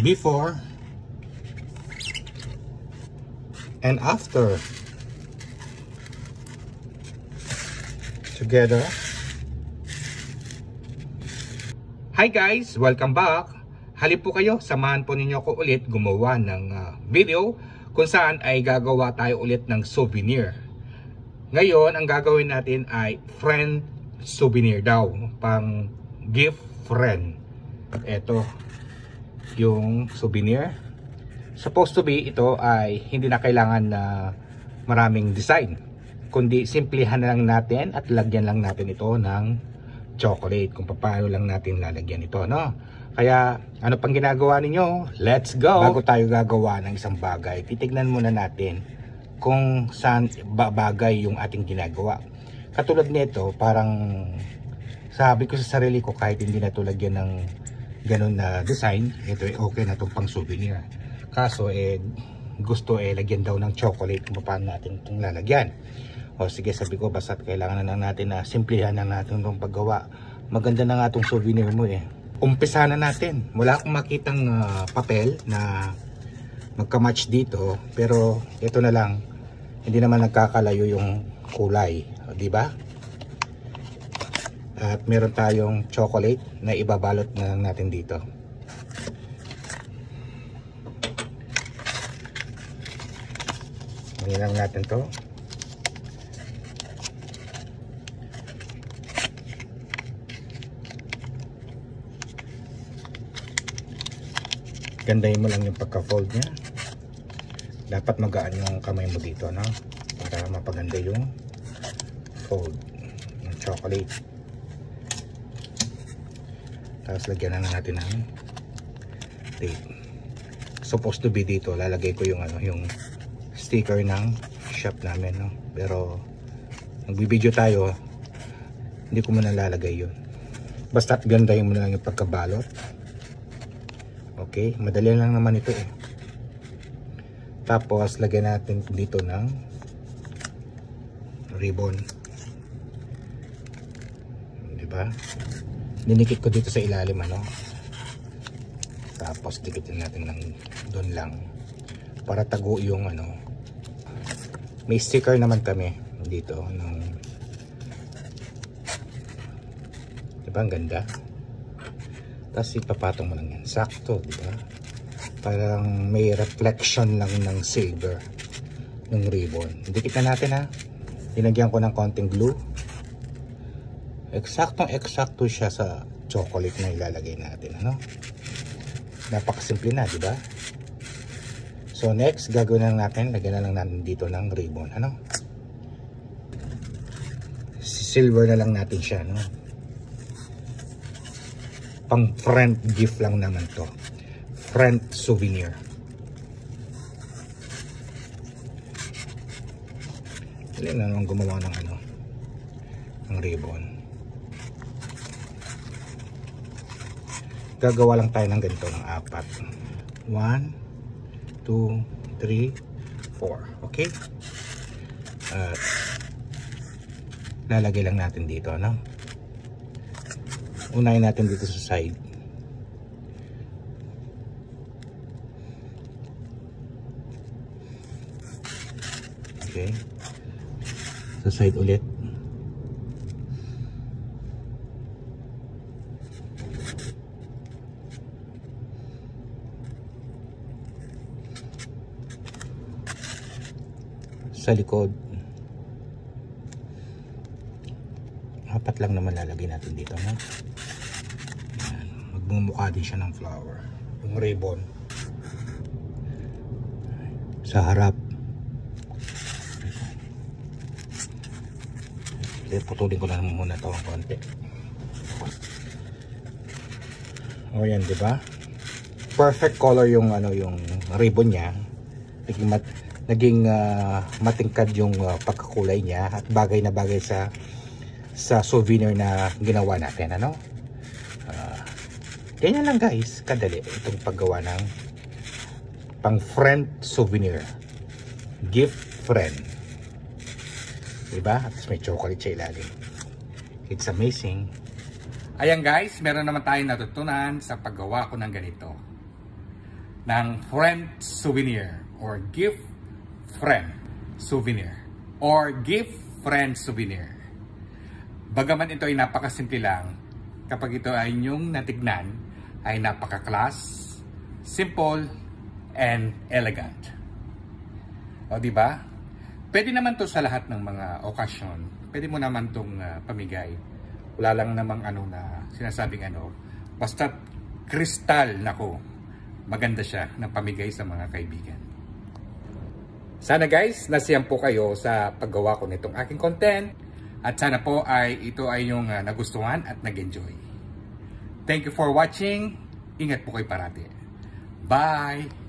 before and after together. Hi guys! Welcome back! Halip po kayo, samahan po ninyo ko ulit gumawa ng video kung saan ay gagawa tayo ulit ng souvenir. Ngayon, ang gagawin natin ay friend souvenir daw, pang gift friend. Ito yung souvenir. Supposed to be, ito ay hindi na kailangan na maraming design, kundi simplihan na lang natin at lagyan lang natin ito ng chocolate, kung paano lang natin lalagyan ito, no? Kaya ano pang ginagawa ninyo? Let's go! Bago tayo gagawa ng isang bagay, titignan muna natin kung saan bagay yung ating ginagawa. Katulad nito, parang sabi ko sa sarili ko, kahit hindi na ito lagyan ng ganun na design, ito ay okay na itong pang souvenir. Kaso gusto lagyan daw ng chocolate kung paano natin itong lalagyan. O sige, sabi ko, basta kailangan na natin na simplihan na natin itong paggawa. Maganda na nga itong souvenir mo eh. Umpisa na natin. Wala akong makitang papel na magka-match dito, pero ito na lang, hindi naman nagkakalayo yung kulay, di ba? At meron tayong chocolate na ibabalot na lang natin dito. Ngayon lang natin to. Gandahin mo lang yung pagka-fold niya. Dapat magaan yung kamay mo dito, no? Para mapaganda yung fold ng chocolate. Tapos lagyan na natin ng tape. Supposed to be dito, lalagay ko yung yung sticker ng shop namin, no? Pero nagbibideo tayo, hindi ko muna lalagay yun. Basta gandahin mo na lang yung pagkabalot. Okay, madali lang naman ito eh. Tapos lagyan natin dito ng ribbon. Di ba? Dinikit ko dito sa ilalim, ano? Tapos dikitin natin ng doon lang para tago yung May sticker naman kami dito ng, di ba ang ganda? Tapos ipapatong mo lang yan. Sakto, di ba? Parang may reflection lang ng silver ng ribbon. Dikit na natin, ha. Dinagyan ko ng konting glue. Eksaktong-eksakto siya sa chocolate na ilalagay natin, ano? Napakasimple na, di ba? So next, gagawin na natin, lagyan na lang natin dito ng ribbon, ano? Silver na lang natin siya, no? Pang friend gift lang naman to, friend souvenir. Dali na naman gumawa ng ng ribbon. Gagawa lang tayo ng ganito ng 4. 1, 2, 3, 4. Okay, at lalagay lang natin dito, no? Unahin natin dito sa side. Okay. Sa side ulit. Sa likod. 4 lang naman lalagay natin dito, no? Magmumukha din siya ng flower yung ribbon sa harap. Putulin ko lang muna ito ng konti. O yan, di ba? Perfect color yung yung ribbon niya. Naging matingkad yung pagkakulay niya at bagay na bagay sa souvenir na ginawa natin, ano? Ganyan lang guys, kadali itong paggawa ng pang friend souvenir, gift friend, diba? At may chocolate sa ilalim. It's amazing. Ayan guys, meron naman tayong natutunan sa paggawa ko ng ganito. ng friend souvenir or gift friend souvenir or gift friend souvenir. Bagaman ito ay napakasimple lang, kapag ito ay inyong natignan, ay napaka-class, simple, and elegant. O diba? Pwede naman to sa lahat ng mga okasyon. Pwede mo naman tong pamigay. Wala lang namang sinasabing basta kristal, nako, maganda siya ng pamigay sa mga kaibigan. Sana guys, nasiyan po kayo sa paggawa ko nitong aking content. At sana po ito ay yung nagustuhan at nag-enjoy. Thank you for watching. Ingat po kayo parati. Bye!